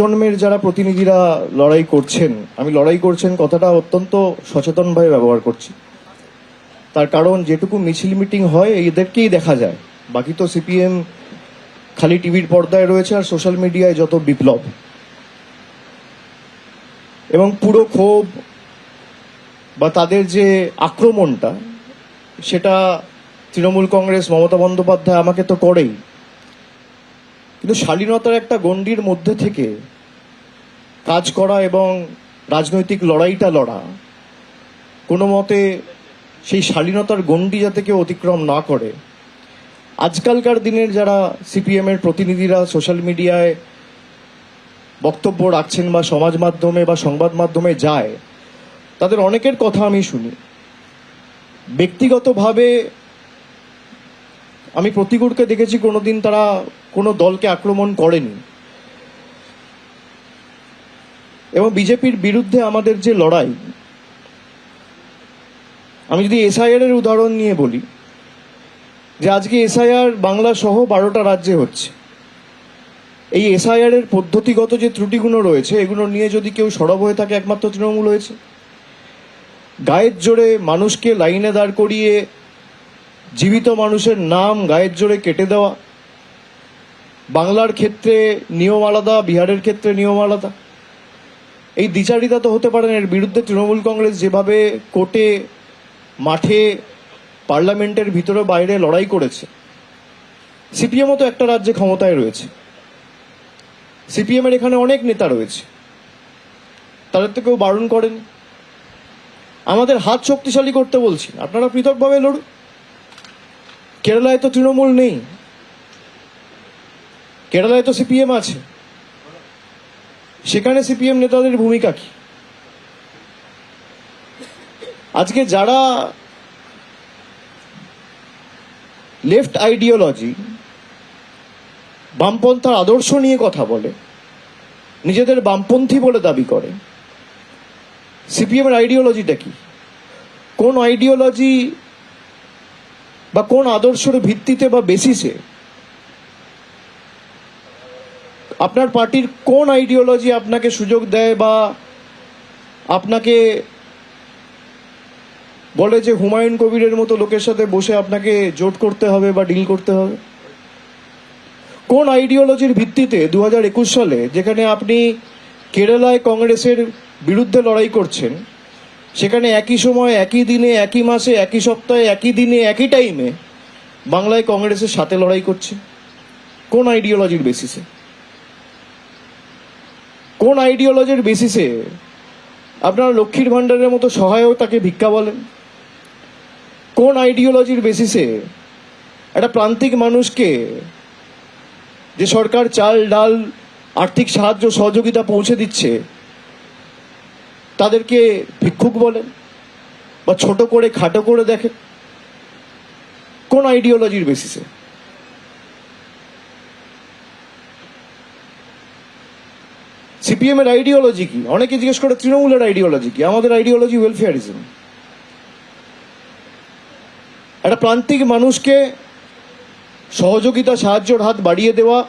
জন্মের যারা প্রতিনিধিরা লড়াই করছেন, আমি লড়াই করছেন কথাটা অত্যন্ত সচেতনভাবে ব্যবহার করছি। তার কারণ যেটুকু মিছিল মিটিং হয় এদেরকেই দেখা যায়, বাকি তো সিপিএম খালি টিভির পর্দায় রয়েছে আর সোশ্যাল মিডিয়ায় যত বিপ্লব এবং পুরো ক্ষোভ বা তাদের যে আক্রমণটা সেটা তৃণমূল কংগ্রেস মমতা বন্দ্যোপাধ্যায় আমাকে তো করেই, কিন্তু শালীনতার একটা গণ্ডির মধ্যে থেকে কাজ করা এবং রাজনৈতিক লড়াইটা লড়া, কোনো মতে সেই শালীনতার গণ্ডি যাতে কেউ অতিক্রম না করে। আজকালকার দিনের যারা সিপিএম এর প্রতিনিধিরা সোশ্যাল মিডিয়ায় বক্তব্য রাখছেন বা সমাজ মাধ্যমে বা সংবাদ মাধ্যমে যায়, তাদের অনেকের কথা আমি শুনি। ব্যক্তিগতভাবে আমি প্রতিকূলকে দেখেছি কোনোদিন তারা কোনো দলকে আক্রমণ করেনি, এবং বিজেপির বিরুদ্ধে আমাদের যে লড়াই, আমি যদি এসআইআর এর উদাহরণ নিয়ে বলি, যে আজকে এসআইআর বাংলা সহ 12টা রাজ্যে হচ্ছে। এই এসআইআর এর পদ্ধতিগত যে ত্রুটিগুলো রয়েছে এগুলো নিয়ে যদি কেউ সরব হয়ে থাকে একমাত্র তৃণমূল হয়েছে। গায়ের জোরে মানুষকে লাইনে দাঁড় করিয়ে জীবিত মানুষের নাম গায়ের জোরে কেটে দেওয়া, বাংলার ক্ষেত্রে নিয়ম আলাদা, বিহারের ক্ষেত্রে নিয়ম আলাদা, এই দ্বিচারিতা তো হতে পারে না। এর বিরুদ্ধে তৃণমূল কংগ্রেস যেভাবে কোর্টে, মাঠে, পার্লামেন্টের ভিতরে বাইরে লড়াই করেছে, সিপিএমও তো একটা রাজ্যে ক্ষমতায় রয়েছে, সিপিএম এর এখানে অনেক নেতা রয়েছে, তাদের তো কেউ বারণ করেন। আমাদের হাত শক্তিশালী করতে বলছি, আপনারা পৃথকভাবে লড়ুন। কেরালায় তো তৃণমূল নেই, কেরালায় তো সিপিএম আছে, সেখানে সিপিএম নেতাদের ভূমিকা কি? আজকে যারা লেফট আইডিওলজি, বামপন্থার আদর্শ নিয়ে কথা বলে, নিজেদের বামপন্থী বলে দাবি করে, সিপিএম এর আইডিওলজিটা কি? কোন আইডিওলজি বা কোন আদর্শের ভিত্তিতে বা বেসিসে আপনার পার্টির কোন আইডিওলজি আপনাকে সুযোগ দেয় বা আপনাকে বলে যে হুমায়ুন কবিরের মতো লোকের সাথে বসে আপনাকে জোট করতে হবে বা ডিল করতে হবে? কোন আইডিওলজির ভিত্তিতে 2021 সালে, যেখানে আপনি কেরালায় কংগ্রেসের বিরুদ্ধে লড়াই করছেন, সেখানে একই সময়, একই দিনে, একই মাসে, একই সপ্তাহে, একই দিনে, একই টাইমে বাংলায় কংগ্রেসের সাথে লড়াই করছে? কোন আইডিওলজির বেসিসে? কোন আইডিওলজির বেসিসে আপনারা লক্ষ্মীর ভাণ্ডারের মতো সহায়তাকে ভিক্ষা বলেন? কোন আইডিওলজির বেসিসে একটা প্রান্তিক মানুষকে যে সরকার চাল, ডাল, আর্থিক সাহায্য সহযোগিতা পৌঁছে দিচ্ছে, তাদেরকে ভিক্ষুক বলেন বা ছোট করে খাটো করে দেখেন? কোন আইডিওলজির বেসিসে? সিপিএম এর আইডিওলজি কি? অনেকে জিজ্ঞেস করে তৃণমূলের আইডিওলজি কি? আমাদের আইডিওলজি ওয়েলফেয়ারিজম। একটা প্রান্তিক মানুষকে সহযোগিতা, সাহায্যের হাত বাড়িয়ে দেওয়া,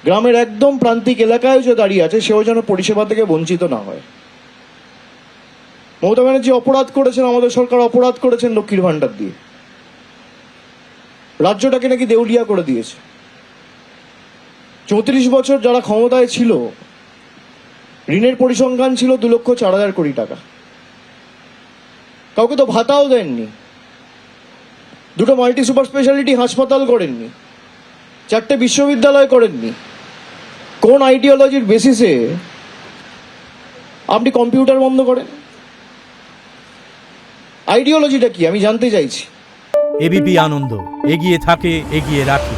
গ্রামের একদম প্রান্তিক এলাকায় যে দাঁড়িয়ে আছে সেও যেন পরিষেবা থেকে বঞ্চিত না হয়। মমতা ব্যানার্জি অপরাধ করেছেন, আমাদের সরকার অপরাধ করেছেন লক্ষ্মীর ভাণ্ডার দিয়ে, রাজ্যটাকে নাকি দেউলিয়া করে দিয়েছে। 34 বছর যারা ক্ষমতায় ছিল, ঋণের পরিসংখ্যান ছিল 2,04,000 কোটি টাকা। কাউকে তো ভাতাও দেননি, দুটো মাল্টি সুপার স্পেশালিটি হাসপাতাল করেননি, 4টে বিশ্ববিদ্যালয় করেননি। কোন আইডিওলজির বেসিসে আপনি কম্পিউটার বন্ধ করেন? আইডিওলজিটা কি আমি জানতে চাইছি। এবিপি আনন্দ, এগিয়ে থাকে, এগিয়ে রাখে।